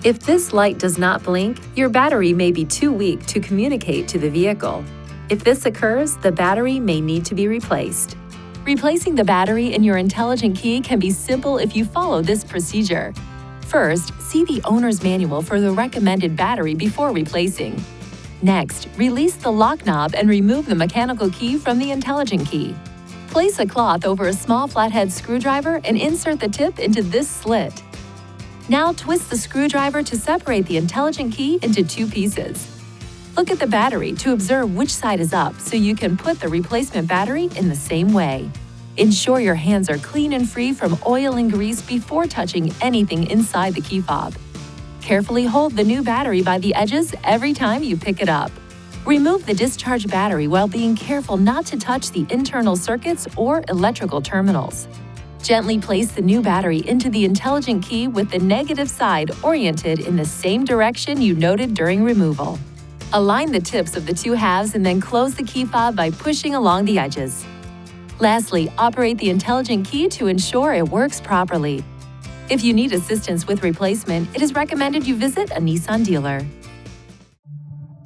If this light does not blink, your battery may be too weak to communicate to the vehicle. If this occurs, the battery may need to be replaced. Replacing the battery in your intelligent key can be simple if you follow this procedure. First, see the owner's manual for the recommended battery before replacing. Next, release the lock knob and remove the mechanical key from the intelligent key. Place a cloth over a small flathead screwdriver and insert the tip into this slit. Now twist the screwdriver to separate the intelligent key into two pieces. Look at the battery to observe which side is up so you can put the replacement battery in the same way. Ensure your hands are clean and free from oil and grease before touching anything inside the key fob. Carefully hold the new battery by the edges every time you pick it up. Remove the discharged battery while being careful not to touch the internal circuits or electrical terminals. Gently place the new battery into the intelligent key with the negative side oriented in the same direction you noted during removal. Align the tips of the two halves and then close the key fob by pushing along the edges. Lastly, operate the intelligent key to ensure it works properly. If you need assistance with replacement, it is recommended you visit a Nissan dealer.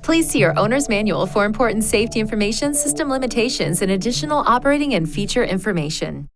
Please see your owner's manual for important safety information, system limitations, and additional operating and feature information.